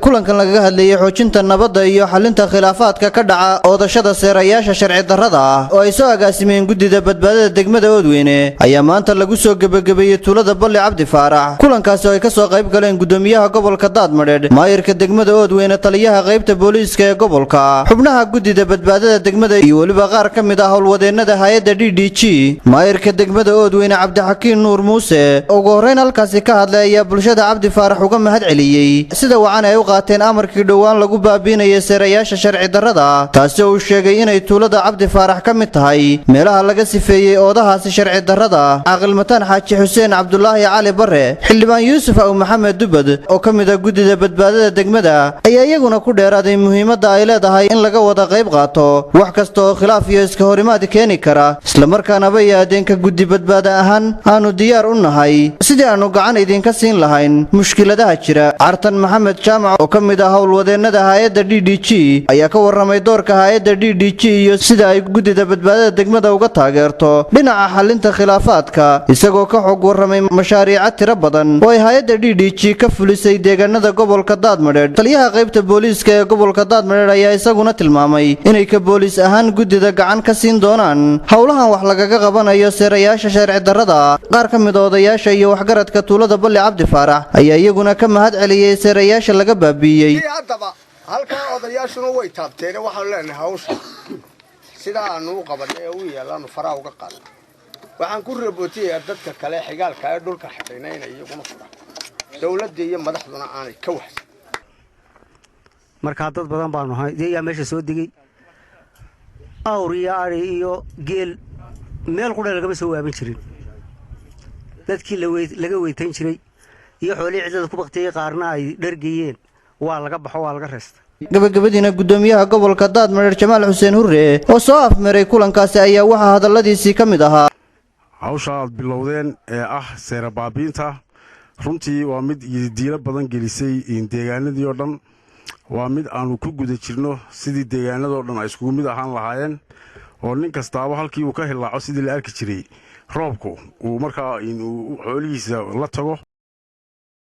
kulankan lagaga hadlayay xoojinta nabadda iyo xalinta khilaafaadka ka dhaca oodashada seerayaasha sharci darrada ah oo ay soo agaasimeen guddida badbaadada degmada Oodweyne ayaa maanta lagu soo gabagabeeyay tuulada Balli Cabdi Faarax kulankaas oo ay ka soo qayb galeen gudoomiyaha gobolka Daadmadheedh maayirka degmada Oodweyne taliyaha qaybta booliiska ee gobolka xubnaha guddida badbaadada degmada iyo waliba qaar ka mid ah howlwadeennada hay'adda DDG maayirka degmada Oodweyne Cabdixakiin Nuur Muuse ugu horeyn halkaasi ka hadlay ayaa bulshada Cabdi Faarax uga mahad celiyay sida wacan ay u qaateen amarkii dhawaan lagu baabiinayay seerayaasha sharci darrada taasi oo uu sheegay inay tuulada Cabdi Faarax ka mid tahay meelaha laga sifeeyay oodahaasi sharci darrada Aqal Mataan Xaaji Xuseen Cabdullaahi Cali Barre xildhibaan Yuusuf Aw Maxamed Dubad oo ka mid ah guddida badbaadada degmada ayaa iyaguna ku dheeraaday muhiimadda ay leedahay in laga wada qayb qaato wax kasta oo khilaaf iyo iska horimaad keeni kara isla markaana bay aadeenka guddi badbaada ahaan aanu diyaar u nahay sidii aanu gacan idinka siin lahayn mushkiladaha jira Cartan Maxamed Jaamac oo ka mid ah howlwadeennada hay'adda DDG ayaa ka warramay doorka hay'adda DDG iyo sida ay guddida badbaadada degmada uga taageerto dhinaca xalinta khilaafaadka isagoo ka xog warramay mashaariic tiro badan oo ay hay'adda DDG ka fulisay deegaanada gobolka Daadmadheedh taliyaha qaybta booliiska ee gobolka Daadmadheedh ayaa isaguna tilmaamay inay ka booliis ahaan guddida gacan ka siin doonaan howlahan wax lagaga qabanayo seerayaasha sharci darrada qaar ka mid ah odayaasha iyo waxgaradka tuulada Balli Cabdi Faarax ayaa iyaguna ka mahad celiyay seerayaasha laga baabiiyay halka odayaashuna way taabteen waxaan leenahay hawsha sida aanu qabanay oo yeelano faraa uga qaad waxaan ku rabootiyaa dadka kale xigaalka ee dhulka xidhnaynay iyaguna fura dawladda iyo madaxduna aanay ka waxsan marka dad badan baan nahay deeyaa meesha soo digay awriya ari iyo geel meel qudhe laga soo waabin jirin dadkii laga weytan jiray iyo xoolii cidada ku baqtay qaarna ay dhargeeyeen waa laga baxo waa laga reestay gabagabadiina gudoomiyaha gobolka Daadmadheedh Jamaal Xuseen Hurre oo soo afmaray kulankaasi ayaa waxa hadaladiisii ka mid ahaa hawsha aad bilowdeen ee ah seera baabiinta runtii waa mid diilo badan gelisay deegaanadii oo dhan waa mid aanu ku guda jirno sidii deegaanadoo dhan ay iskugu mid ahaan lahaayeen oo nin kastaaba halkii uu ka hilaaco sidii la arki jiray roobku uu markaa xoolihiisa la tago